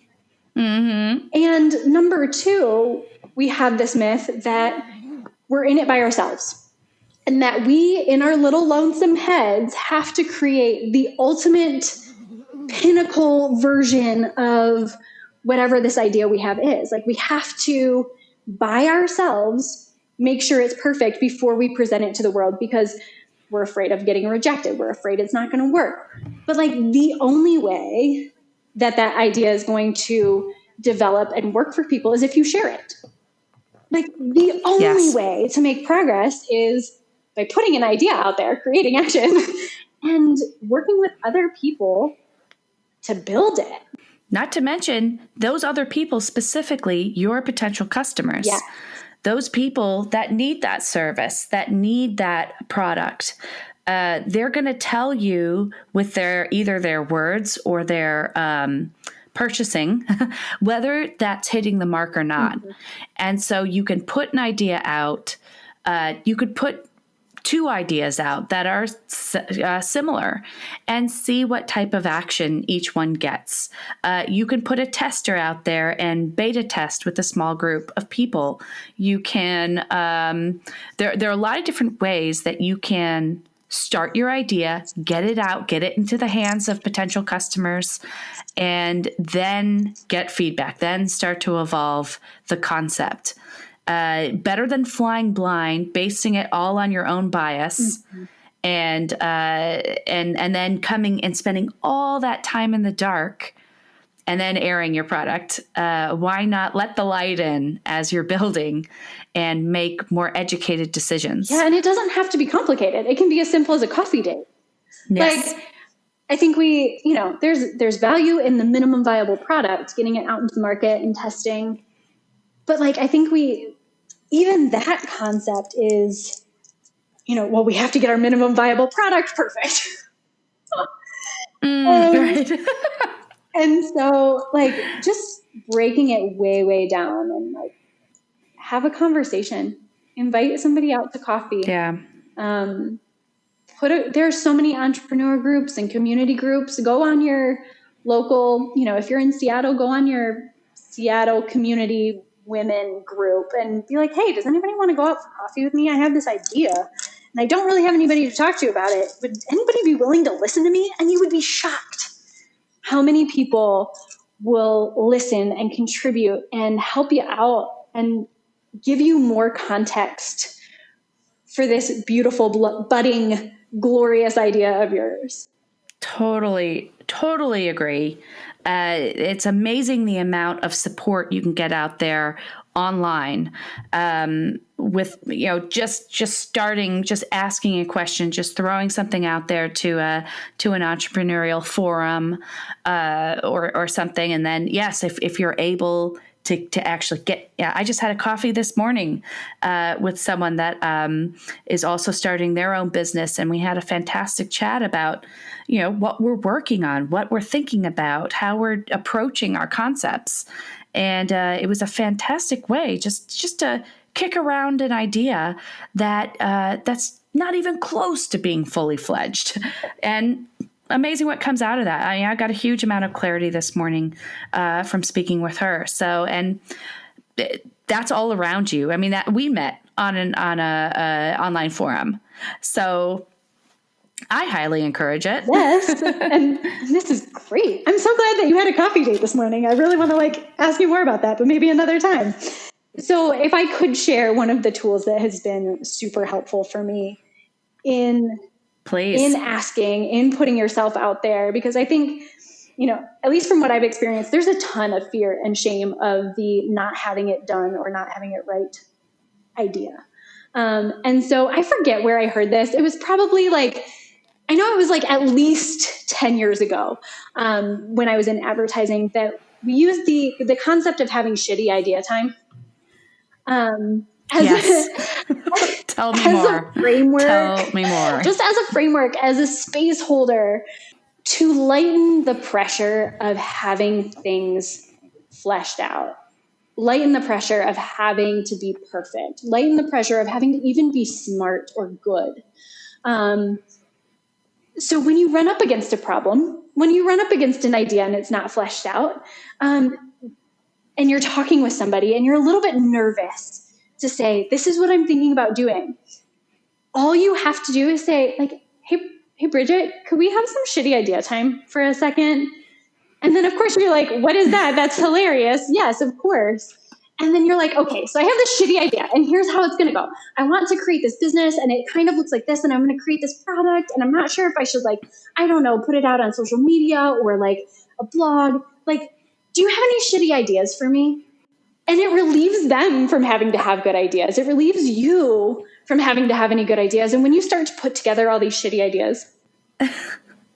number two, we have this myth that we're in it by ourselves. And that we, in our little lonesome heads, have to create the ultimate pinnacle version of whatever this idea we have is. Like, we have to, by ourselves, make sure it's perfect before we present it to the world, because we're afraid of getting rejected. We're afraid it's not going to work. But like, the only way that that idea is going to develop and work for people is if you share it. Like, the only way to make progress is by putting an idea out there, creating action, and working with other people to build it. Not to mention those other people, specifically your potential customers. Yeah. Those people that need that service, that need that product. They're going to tell you with either their words or their purchasing, whether that's hitting the mark or not. And so you can put an idea out. You could put two ideas out that are similar and see what type of action each one gets. You can put a tester out there and beta test with a small group of people. You can, there are a lot of different ways that you can start your idea, get it out, get it into the hands of potential customers, and then get feedback, then start to evolve the concept. Better than flying blind, basing it all on your own bias, and then coming and spending all that time in the dark, and then airing your product. Why not let the light in as you're building and make more educated decisions? Yeah, and it doesn't have to be complicated. It can be as simple as a coffee date. Yes. Like, I think there's value in the minimum viable product, getting it out into the market and testing. But like, I think even that concept is, we have to get our minimum viable product perfect. Right. And so like, just breaking it way, way down and like, have a conversation, invite somebody out to coffee. Yeah. There's so many entrepreneur groups and community groups. Go on your local, if you're in Seattle, go on your Seattle community women group and be like, hey, does anybody want to go out for coffee with me? I have this idea and I don't really have anybody to talk to about it. Would anybody be willing to listen to me? And you would be shocked how many people will listen and contribute and help you out and give you more context for this beautiful, budding, glorious idea of yours. Totally agree. It's amazing the amount of support you can get out there online with, just starting, just asking a question, just throwing something out there to an entrepreneurial forum or something. And then, yes, if you're able to actually I just had a coffee this morning with someone that is also starting their own business. And we had a fantastic chat about, what we're working on, what we're thinking about, how we're approaching our concepts. And it was a fantastic way just to kick around an idea that's not even close to being fully fledged. And amazing what comes out of that. I got a huge amount of clarity this morning from speaking with her. So, and that's all around you. I mean, that we met on a online forum. So I highly encourage it. Yes. And this is great. I'm so glad that you had a coffee date this morning. I really want to ask you more about that, but maybe another time. So if I could share one of the tools that has been super helpful for me in asking, in putting yourself out there, because I think, at least from what I've experienced, there's a ton of fear and shame of the not having it done or not having it right idea. And so I forget where I heard this. It was probably I know it was at least 10 years ago when I was in advertising that we used the concept of having shitty idea time. As yes. Tell me more. A framework, Tell me more. Just as a framework, as a space holder to lighten the pressure of having things fleshed out, lighten the pressure of having to be perfect, lighten the pressure of having to even be smart or good. So when you run up against a problem, when you run up against an idea and it's not fleshed out, and you're talking with somebody and you're a little bit nervous to say, this is what I'm thinking about doing, all you have to do is say, like, hey, Bridget, could we have some shitty idea time for a second? And then, of course, you're like, what is that? That's hilarious. Yes, of course. And then you're like, okay, so I have this shitty idea, and here's how it's going to go. I want to create this business, and it kind of looks like this, and I'm going to create this product, and I'm not sure if I should, like, I don't know, put it out on social media or, like, a blog. Like, do you have any shitty ideas for me? And it relieves them from having to have good ideas. It relieves you from having to have any good ideas. And when you start to put together all these shitty ideas,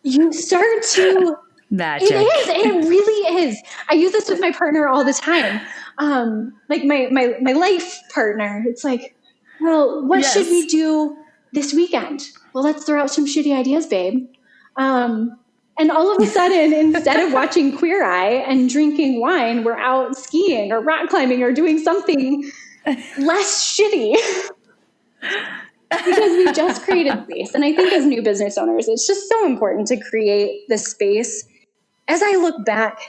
you start to... Magic. It is. It really is. I use this with my partner all the time. Like my life partner. It's like, well, what should we do this weekend? Well, let's throw out some shitty ideas, babe. And all of a sudden, instead of watching Queer Eye and drinking wine, we're out skiing or rock climbing or doing something less shitty. Because we just created space. And I think as new business owners, it's just so important to create the space. As I look back,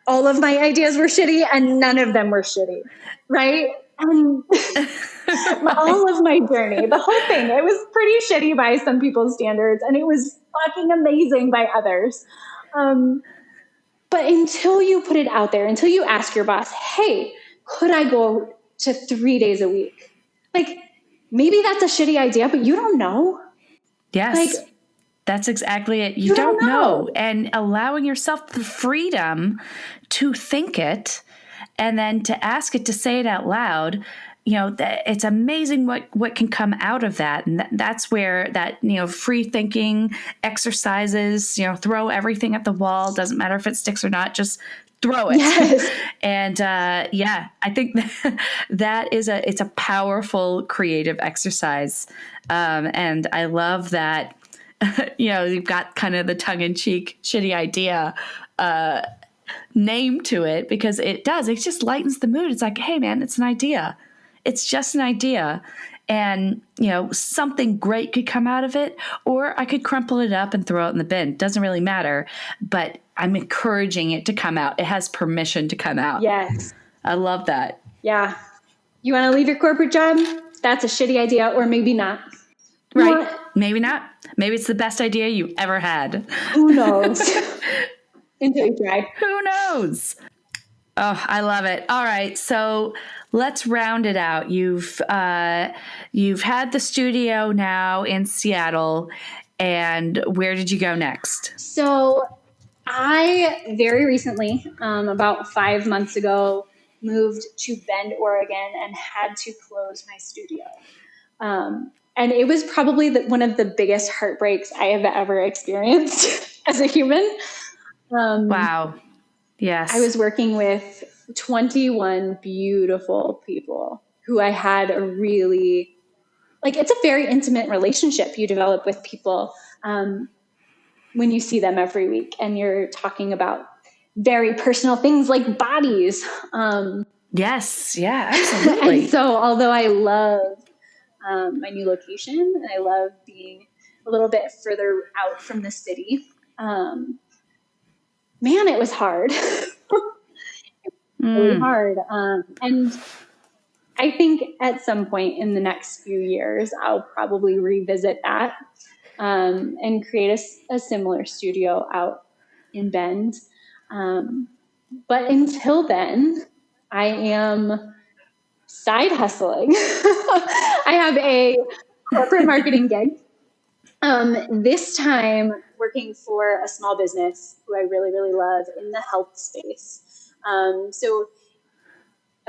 all of my ideas were shitty and none of them were shitty, right? And all of my journey, the whole thing, it was pretty shitty by some people's standards and it was fucking amazing by others. But until you put it out there, until you ask your boss, hey, could I go to 3 days a week? Like, maybe that's a shitty idea, but you don't know. Yes. Like, that's exactly it. You don't know. And allowing yourself the freedom to think it and then to ask it, to say it out loud, you know, it's amazing what can come out of that. And that's where that, you know, free thinking exercises, you know, throw everything at the wall. Doesn't matter if it sticks or not, just throw it. Yes. And yeah, I think that it's a powerful creative exercise. And I love that. You know, you've got kind of the tongue-in-cheek shitty idea name to it, because it just lightens the mood. It's like, hey man, it's an idea. It's just an idea. And, you know, something great could come out of it, or I could crumple it up and throw it in the bin. Doesn't really matter, but I'm encouraging it to come out. It has permission to come out. Yes. I love that. Yeah. You want to leave your corporate job? That's a shitty idea, or maybe not. Right. Maybe not. Maybe it's the best idea you ever had. Who knows? Until you try. Who knows? Oh, I love it. All right. So let's round it out. You've had the studio now in Seattle, and where did you go next? So I very recently, about 5 months ago, moved to Bend, Oregon, and had to close my studio. And it was probably one of the biggest heartbreaks I have ever experienced as a human. Wow. Yes. I was working with 21 beautiful people who I had a really, like, it's a very intimate relationship you develop with people when you see them every week and you're talking about very personal things like bodies. Yes. Yeah, absolutely. And so although I love my new location and I love being a little bit further out from the city, man, it was hard. Really hard. And I think at some point in the next few years, I'll probably revisit that and create a similar studio out in Bend. But until then, I am side hustling. I have a corporate marketing gig. This time working for a small business who I really, really love in the health space. So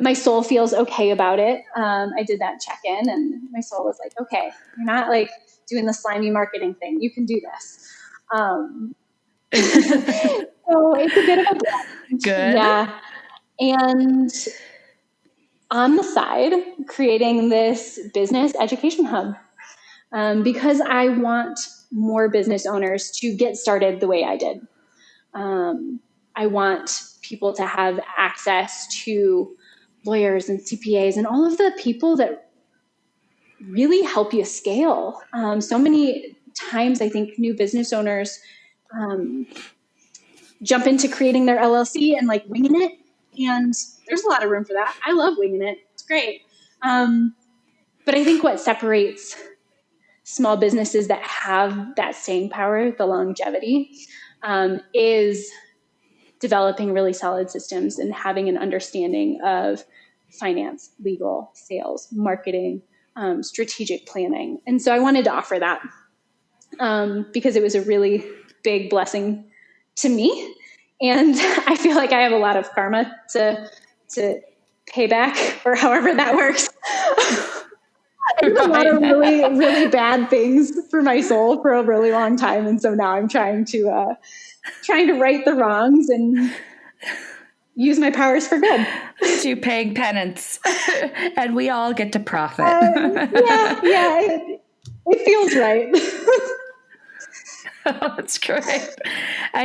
my soul feels okay about it. I did that check-in and my soul was like, okay, you're not like doing the slimy marketing thing. You can do this. So it's a bit of a blend. Good. Yeah. And on the side creating this business education hub because I want more business owners to get started the way I did. I want people to have access to lawyers and CPAs and all of the people that really help you scale. So many times I think new business owners jump into creating their LLC and like winging it. And there's a lot of room for that. I love winging it. It's great. But I think what separates small businesses that have that staying power, the longevity, is developing really solid systems and having an understanding of finance, legal, sales, marketing, strategic planning. And so I wanted to offer that because it was a really big blessing to me. And I feel like I have a lot of karma to pay back, or however that works. I did a lot of really, really bad things for my soul for a really long time. And so now I'm trying to right the wrongs and use my powers for good. To paying penance. And we all get to profit. It feels right. Oh, that's great.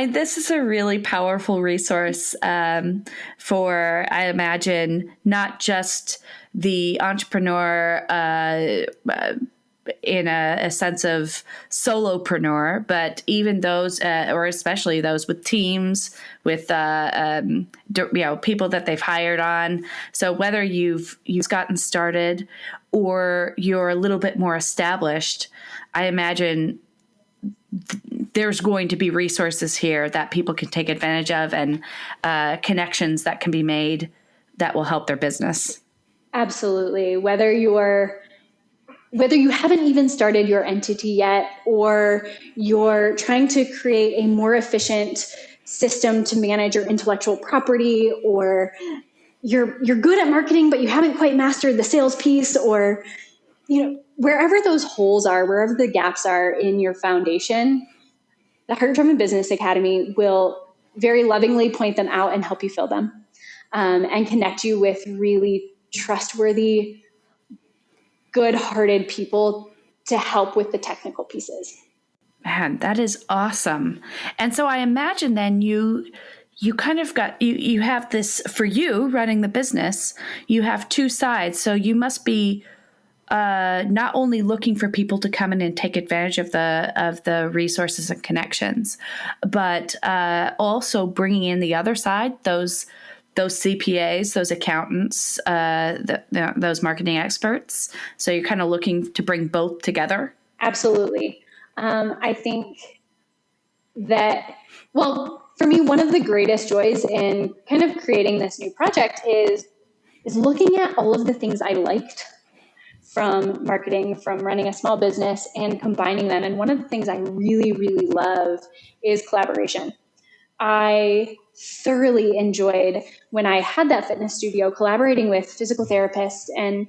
This is a really powerful resource for, I imagine, not just the entrepreneur in a sense of solopreneur, but even those, or especially those with teams, with people that they've hired on. So whether you've gotten started or you're a little bit more established, I imagine there's going to be resources here that people can take advantage of and connections that can be made that will help their business. Absolutely. Whether you haven't even started your entity yet, or you're trying to create a more efficient system to manage your intellectual property, or you're good at marketing, but you haven't quite mastered the sales piece, or, wherever those holes are, wherever the gaps are in your foundation, the Heart Driven Business Academy will very lovingly point them out and help you fill them, and connect you with really trustworthy, good-hearted people to help with the technical pieces. Man, that is awesome. And so I imagine then you kind of got, you have this, for you running the business, you have two sides. So you must be not only looking for people to come in and take advantage of the resources and connections, but also bringing in the other side, those CPAs, those accountants, those marketing experts. So you're kind of looking to bring both together. Absolutely. I think that, for me, one of the greatest joys in kind of creating this new project is looking at all of the things I liked from marketing, from running a small business, and combining them. And one of the things I really, really love is collaboration. I thoroughly enjoyed when I had that fitness studio collaborating with physical therapists and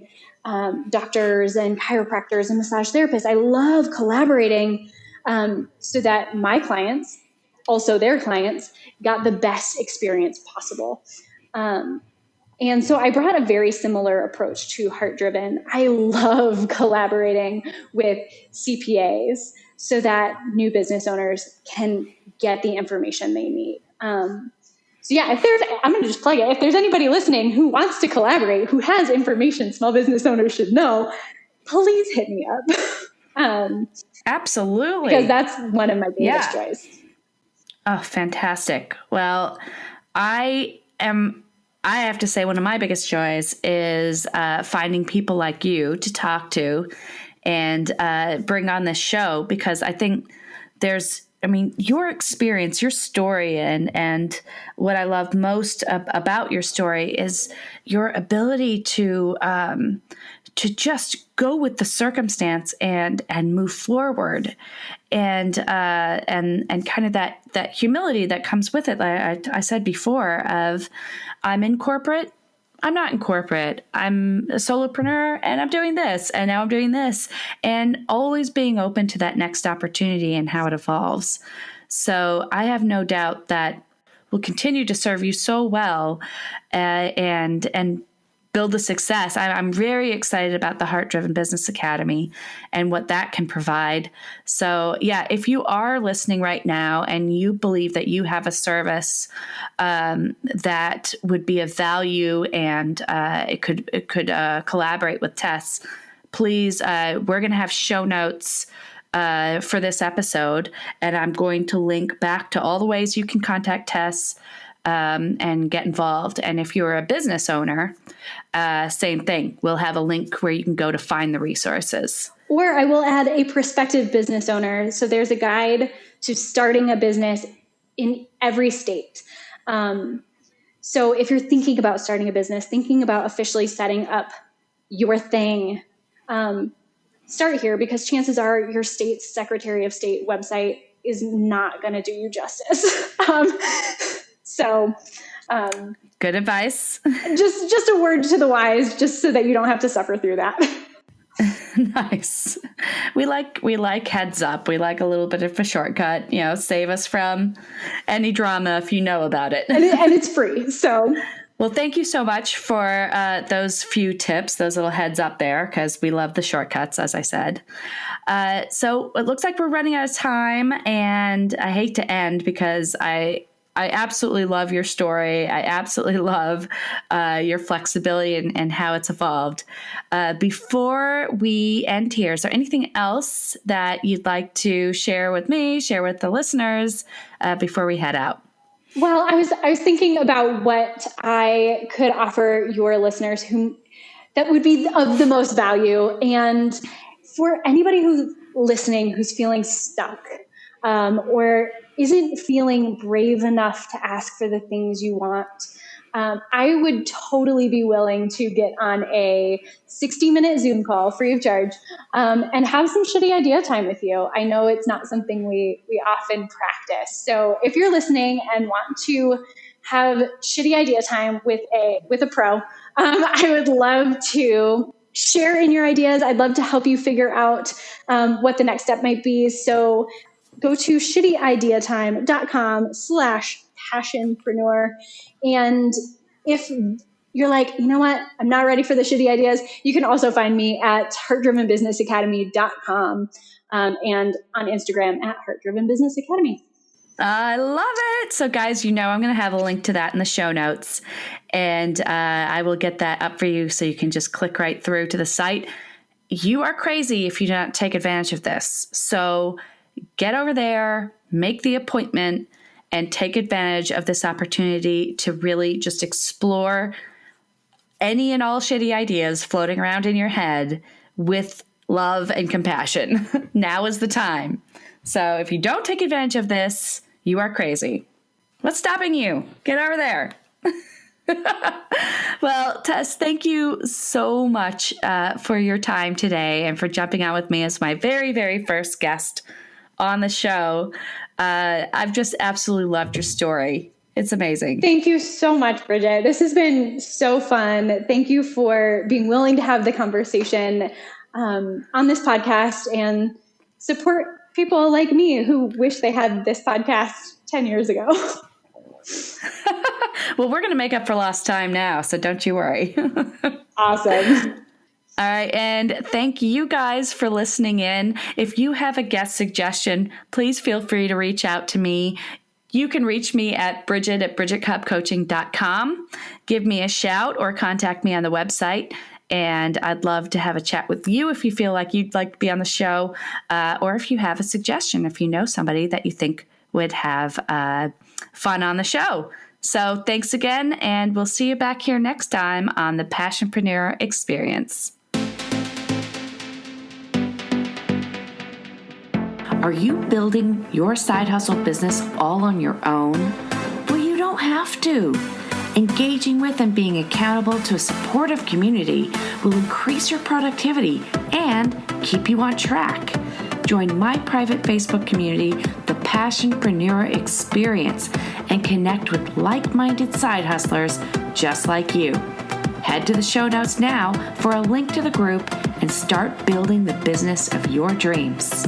doctors and chiropractors and massage therapists. I love collaborating so that my clients, also their clients, got the best experience possible. And so I brought a very similar approach to Heart Driven. I love collaborating with CPAs so that new business owners can get the information they need. So yeah, I'm going to just plug it. If there's anybody listening who wants to collaborate, who has information small business owners should know, please hit me up. Absolutely. Because that's one of my biggest joys. Oh, fantastic. Well, I have to say one of my biggest joys is finding people like you to talk to and bring on this show, because I think your experience, your story, and what I love most about your story is your ability to just go with the circumstance and move forward, and kind of that humility that comes with it. Like I said before, of I'm in corporate, I'm not in corporate, I'm a solopreneur, and I'm doing this, and now I'm doing this, and always being open to that next opportunity and how it evolves. So I have no doubt that will continue to serve you so well, and build the success. I'm very excited about the Heart Driven Business Academy and what that can provide. So yeah, if you are listening right now and you believe that you have a service that would be of value and it could collaborate with Tess, please, we're going to have show notes for this episode, and I'm going to link back to all the ways you can contact Tess and get involved. And if you're a business owner, same thing. We'll have a link where you can go to find the resources. Or I will add a prospective business owner. So there's a guide to starting a business in every state. So if you're thinking about starting a business, thinking about officially setting up your thing, start here, because chances are your state's Secretary of State website is not going to do you justice. Good advice. just a word to the wise, just so that you don't have to suffer through that. Nice. We like heads up. We like a little bit of a shortcut, save us from any drama if you know about it. and it's free. So, well, thank you so much for those few tips, those little heads up there, because we love the shortcuts, as I said. So it looks like we're running out of time, and I hate to end because I absolutely love your story. I absolutely love your flexibility and how it's evolved. Before we end here, is there anything else that you'd like to share with me, share with the listeners before we head out? Well, I was thinking about what I could offer your listeners that would be of the most value. And for anybody who's listening, who's feeling stuck, or isn't feeling brave enough to ask for the things you want, I would totally be willing to get on a 60-minute Zoom call free of charge, and have some shitty idea time with you. I know it's not something we often practice. So if you're listening and want to have shitty idea time with a pro, I would love to share in your ideas. I'd love to help you figure out what the next step might be. So go to shittyideatime.com/passionpreneur. And if you're like, you know what, I'm not ready for the shitty ideas, you can also find me at heartdrivenbusinessacademy.com and on Instagram at heartdrivenbusinessacademy. I love it. So guys, I'm going to have a link to that in the show notes, and I will get that up for you so you can just click right through to the site. You are crazy if you don't take advantage of this. So get over there, make the appointment, and take advantage of this opportunity to really just explore any and all shitty ideas floating around in your head with love and compassion. Now is the time. So if you don't take advantage of this, you are crazy. What's stopping you? Get over there. Well, Tess, thank you so much for your time today and for jumping on with me as my very, very first guest on the show. I've just absolutely loved your story. It's amazing. Thank you so much, Bridget. This has been so fun. Thank you for being willing to have the conversation on this podcast and support people like me who wish they had this podcast 10 years ago. Well, we're going to make up for lost time now, so don't you worry. Awesome. All right. And thank you guys for listening in. If you have a guest suggestion, please feel free to reach out to me. You can reach me at bridget@bridgetcobbcoaching.com. Give me a shout or contact me on the website. And I'd love to have a chat with you if you feel like you'd like to be on the show, or if you have a suggestion, if you know somebody that you think would have fun on the show. So thanks again, and we'll see you back here next time on the Passionpreneur Experience. Are you building your side hustle business all on your own? Well, you don't have to. Engaging with and being accountable to a supportive community will increase your productivity and keep you on track. Join my private Facebook community, the Passionpreneur Experience, and connect with like-minded side hustlers just like you. Head to the show notes now for a link to the group and start building the business of your dreams.